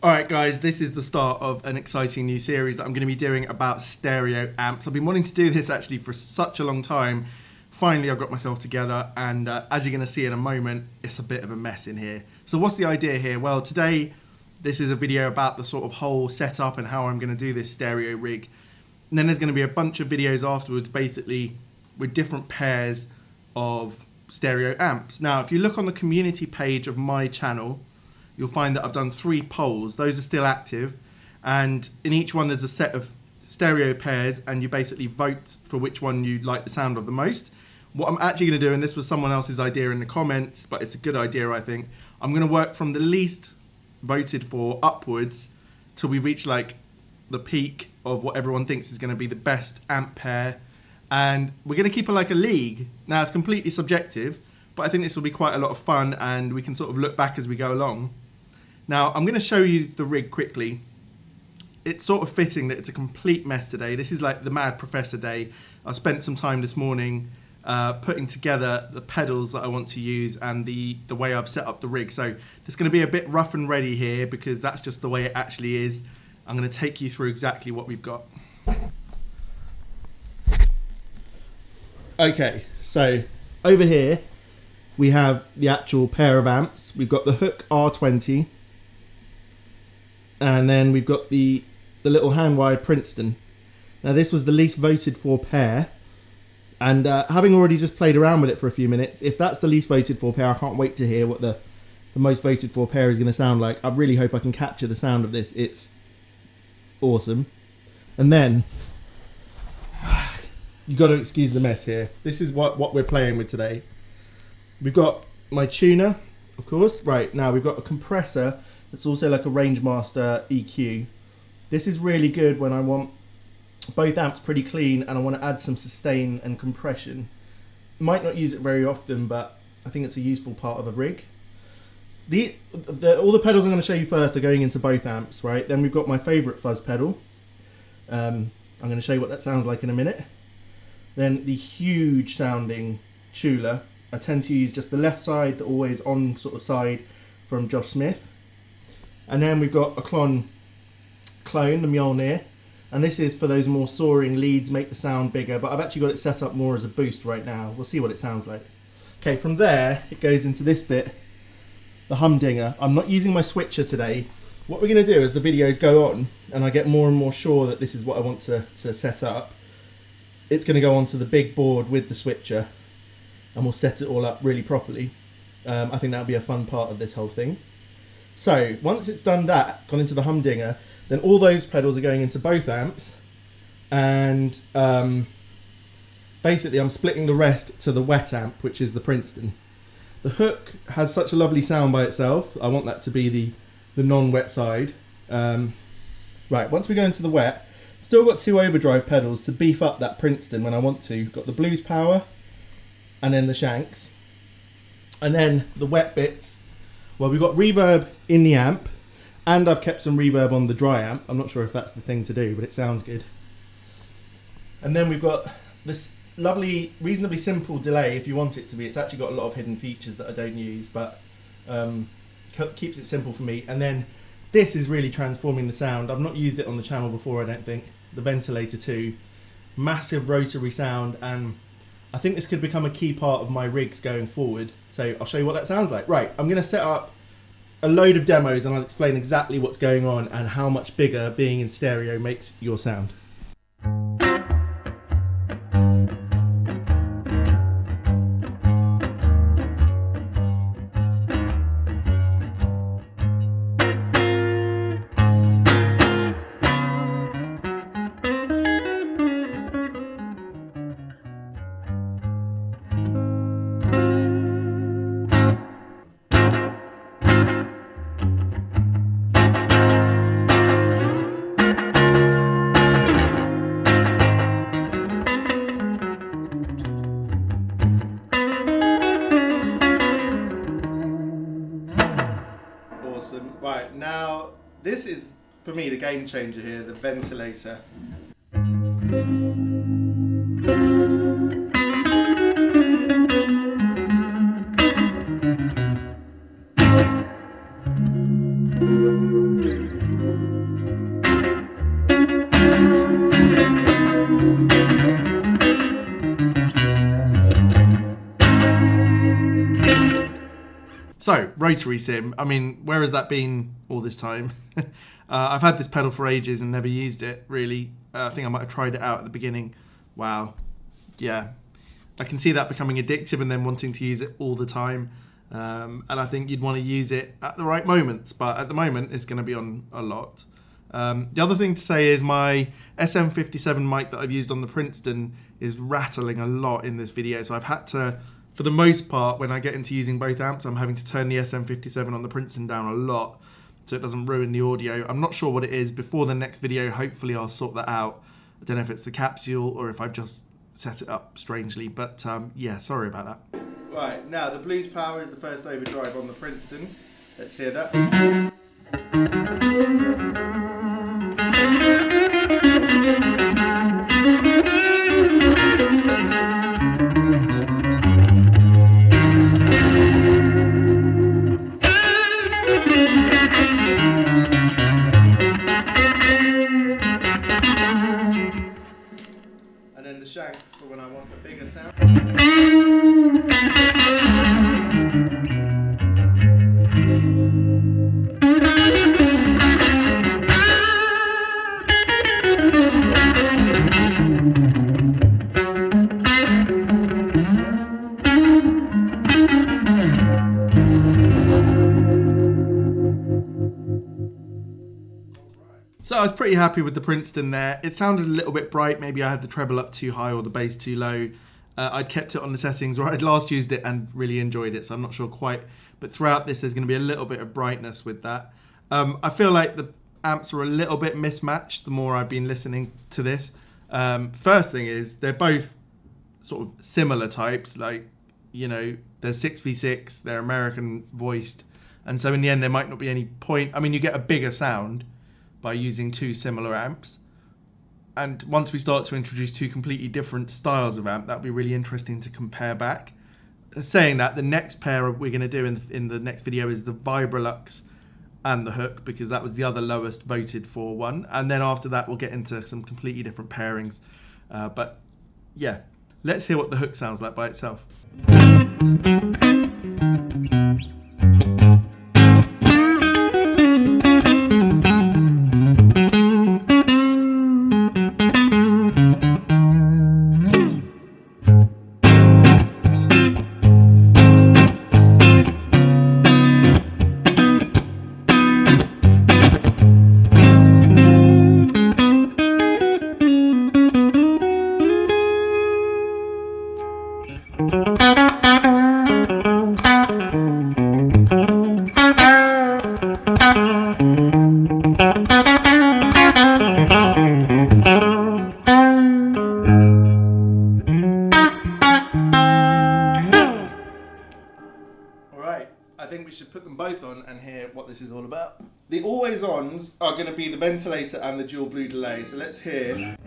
Alright guys, this is the start of an exciting new series that I'm going to be doing about stereo amps. I've been wanting to do this actually for such a long time. Finally I've got myself together, and as you're going to see in a moment, it's a bit of a mess in here. So what's the idea here? Well, today this is a video about the sort of whole setup and how I'm going to do this stereo rig. And then there's going to be a bunch of videos afterwards basically with different pairs of stereo amps. Now if you look on the community page of my channel, you'll find that I've done 3 polls. Those are still active, and in each one there's a set of stereo pairs, and you basically vote for which one you like the sound of the most. What I'm actually going to do, and this was someone else's idea in the comments, but it's a good idea I think, I'm going to work from the least voted for upwards till we reach like the peak of what everyone thinks is going to be the best amp pair, and we're going to keep it like a league. Now it's completely subjective, but I think this will be quite a lot of fun, and we can sort of look back as we go along. Now, I'm going to show you the rig quickly. It's sort of fitting that it's a complete mess today. This is like the Mad Professor day. I spent some time this morning putting together the pedals that I want to use and the way I've set up the rig. So it's going to be a bit rough and ready here because that's just the way it actually is. I'm going to take you through exactly what we've got. Okay, so over here we have the actual pair of amps. We've got the Hook R20. And then we've got the little hand-wired Princeton. Now this was the least voted for pair, and having already just played around with it for a few minutes, if that's the least voted for pair, I can't wait to hear what the most voted for pair is going to sound like. I really hope I can capture the sound of this. It's awesome. And then you got to excuse the mess here. This is what we're playing with today. We've got my tuner, of course. Right, now we've got a compressor. It's also like a Rangemaster EQ. This is really good when I want both amps pretty clean and I want to add some sustain and compression. Might not use it very often, but I think it's a useful part of a rig. All the pedals I'm going to show you first are going into both amps, right? Then we've got my favourite Fuzz pedal. I'm going to show you what that sounds like in a minute. Then the huge sounding Tchula. I tend to use just the left side, the always on sort of side from Josh Smith. And then we've got a Klon, the Mjolnir, and this is for those more soaring leads, make the sound bigger, but I've actually got it set up more as a boost right now. We'll see what it sounds like. Okay, from there it goes into this bit, the humdinger. I'm not using my switcher today. What we're going to do as the videos go on and I get more and more sure that this is what I want to set up, it's going to go onto the big board with the switcher and we'll set it all up really properly. I think that'll be a fun part of this whole thing. So once it's done that, gone into the humdinger, then all those pedals are going into both amps, and basically I'm splitting the rest to the wet amp, which is the Princeton. The Hook has such a lovely sound by itself. I want that to be the non-wet side. Right, once we go into the wet, still got 2 overdrive pedals to beef up that Princeton when I want to. Got the blues power and then the Shanks, and then the wet bits. Well, we've got reverb in the amp, and I've kept some reverb on the dry amp. I'm not sure if that's the thing to do, but it sounds good. And then we've got this lovely, reasonably simple delay if you want it to be. It's actually got a lot of hidden features that I don't use, but keeps it simple for me. And then this is really transforming the sound. I've not used it on the channel before, I don't think. The Ventilator 2. Massive rotary sound, and I think this could become a key part of my rigs going forward. So I'll show you what that sounds like. Right, I'm going to set up a load of demos and I'll explain exactly what's going on and how much bigger being in stereo makes your sound. Right, now this is for me the game changer here, the Ventilator. So, Rotary Sim, I mean, where has that been all this time? I've had this pedal for ages and never used it, really. I think I might have tried it out at the beginning. Wow. Yeah. I can see that becoming addictive and then wanting to use it all the time. And I think you'd want to use it at the right moments, but at the moment, it's going to be on a lot. The other thing to say is my SM57 mic that I've used on the Princeton is rattling a lot in this video, so I've had to, for the most part, when I get into using both amps, I'm having to turn the SM57 on the Princeton down a lot so it doesn't ruin the audio. I'm not sure what it is. Before the next video, hopefully I'll sort that out. I don't know if it's the capsule or if I've just set it up strangely, but yeah, sorry about that. Right, now the Blues Power is the first overdrive on the Princeton. Let's hear that. And then the Shanks for when I want the bigger sound. So I was pretty happy with the Princeton there. It sounded a little bit bright. Maybe I had the treble up too high or the bass too low. I'd kept it on the settings where I'd last used it and really enjoyed it, so I'm not sure quite. But throughout this, there's going to be a little bit of brightness with that. I feel like the amps are a little bit mismatched the more I've been listening to this. First thing is, they're both sort of similar types. Like, you know, they're 6v6, they're American voiced. And so in the end, there might not be any point. I mean, you get a bigger sound by using two similar amps, and once we start to introduce two completely different styles of amp, that'll be really interesting to compare back. Saying that, the next pair we're going to do in the next video is the Vibrolux and the Hook, because that was the other lowest voted for one, and then after that we'll get into some completely different pairings. But yeah, let's hear what the Hook sounds like by itself. I think we should put them both on and hear what this is all about. The always-ons are going to be the Ventilator and the dual blue delay, so let's hear.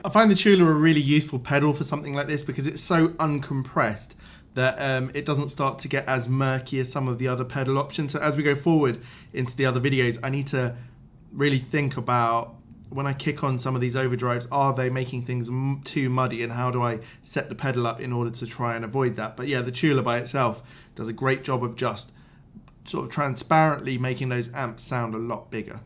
I find the Tchula a really useful pedal for something like this because it's so uncompressed that it doesn't start to get as murky as some of the other pedal options. So as we go forward into the other videos, I need to really think about when I kick on some of these overdrives, are they making things too muddy, and how do I set the pedal up in order to try and avoid that? But yeah, the Tchula by itself does a great job of just sort of transparently making those amps sound a lot bigger.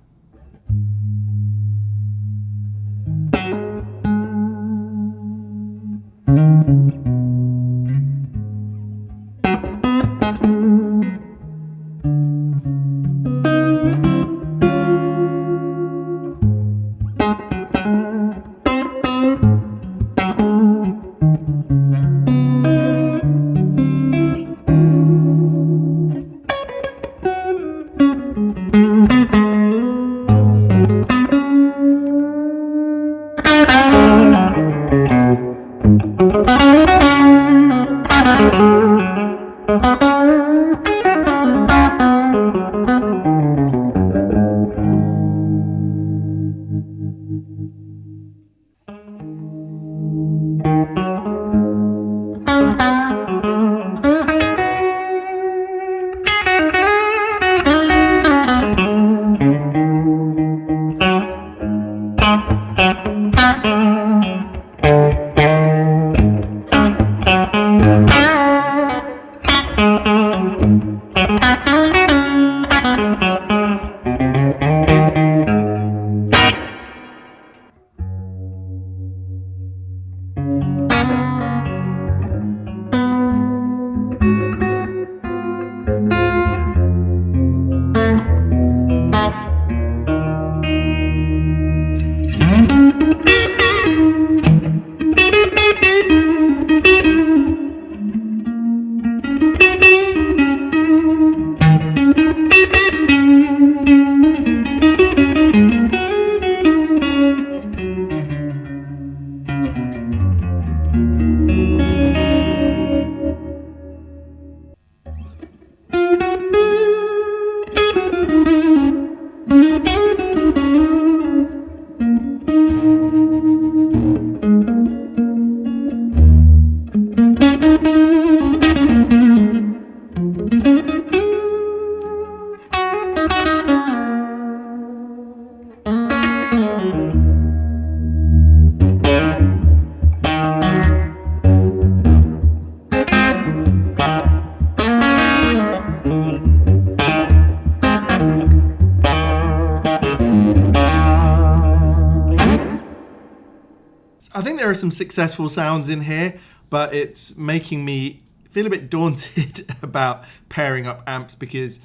I think there are some successful sounds in here, but it's making me feel a bit daunted about pairing up amps, because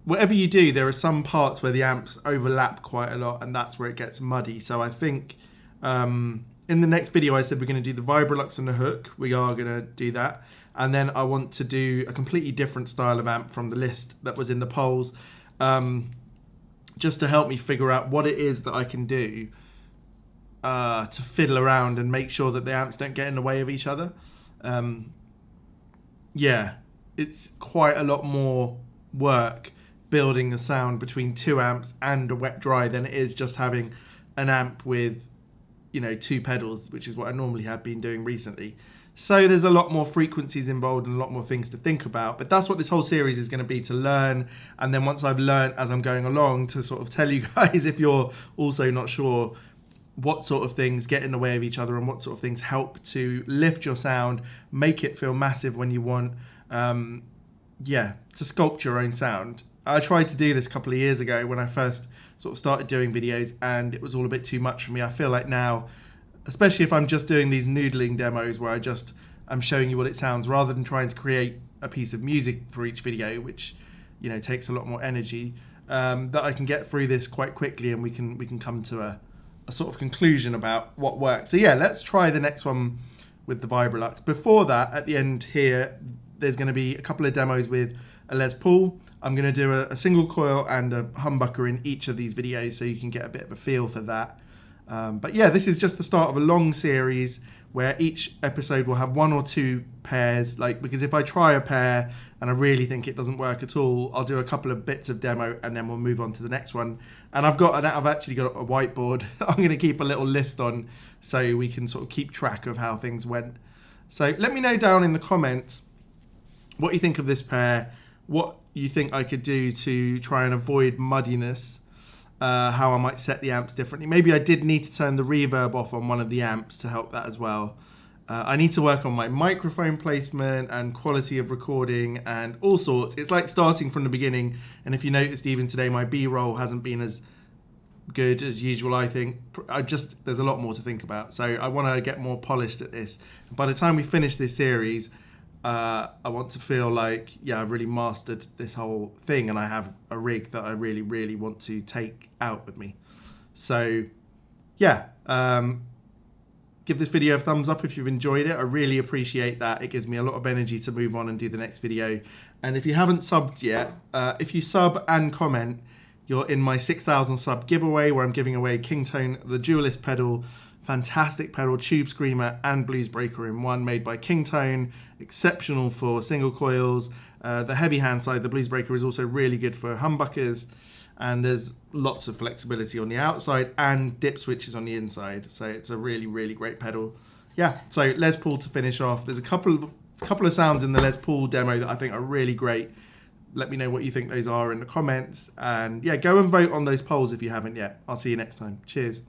whatever you do, there are some parts where the amps overlap quite a lot, and that's where it gets muddy. So I think in the next video I said we're going to do the Vibrolux and the Hook. We are going to do that. And then I want to do a completely different style of amp from the list that was in the polls, just to help me figure out what it is that I can do to fiddle around and make sure that the amps don't get in the way of each other. Yeah, it's quite a lot more work building the sound between two amps and a wet dry than it is just having an amp with, you know, two pedals, which is what I normally have been doing recently. So there's a lot more frequencies involved and a lot more things to think about, but that's what this whole series is going to be, to learn. And then once I've learned as I'm going along, to sort of tell you guys, if you're also not sure, what sort of things get in the way of each other and what sort of things help to lift your sound, make it feel massive when you want, yeah, to sculpt your own sound. I tried to do this a couple of years ago when I first sort of started doing videos, and it was all a bit too much for me. I feel like now, especially if I'm just doing these noodling demos where I'm showing you what it sounds, rather than trying to create a piece of music for each video, which, you know, takes a lot more energy, that I can get through this quite quickly, and we can come to a sort of conclusion about what works. So yeah, let's try the next one with the Vibrolux. Before that, at the end here, there's going to be a couple of demos with a Les Paul. I'm going to do a single coil and a humbucker in each of these videos, so you can get a bit of a feel for that. But yeah, this is just the start of a long series where each episode will have one or two pairs, because if I try a pair and I really think it doesn't work at all, I'll do a couple of bits of demo and then we'll move on to the next one. And I've actually got a whiteboard I'm going to keep a little list on, so we can sort of keep track of how things went. So let me know down in the comments what you think of this pair, what you think I could do to try and avoid muddiness. how I might set the amps differently. Maybe I did need to turn the reverb off on one of the amps to help that as well. I need to work on my microphone placement and quality of recording and all sorts. It's like starting from the beginning. And if you noticed, even today, my B-roll hasn't been as good as usual, I think. There's a lot more to think about. So I want to get more polished at this. By the time we finish this series, I want to feel like, yeah, I've really mastered this whole thing and I have a rig that I really, really want to take out with me. So, yeah. Give this video a thumbs up if you've enjoyed it. I really appreciate that. It gives me a lot of energy to move on and do the next video. And if you haven't subbed yet, if you sub and comment, you're in my 6,000 sub giveaway where I'm giving away Kingtone, the Duelist pedal, fantastic pedal, tube screamer and blues breaker in one, made by Kingtone, exceptional for single coils. The heavy hand side, the blues breaker, is also really good for humbuckers. And there's lots of flexibility on the outside and dip switches on the inside. So it's a really, really great pedal. Yeah, so Les Paul to finish off. There's a couple of sounds in the Les Paul demo that I think are really great. Let me know what you think those are in the comments. And yeah, go and vote on those polls if you haven't yet. I'll see you next time. Cheers.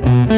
you.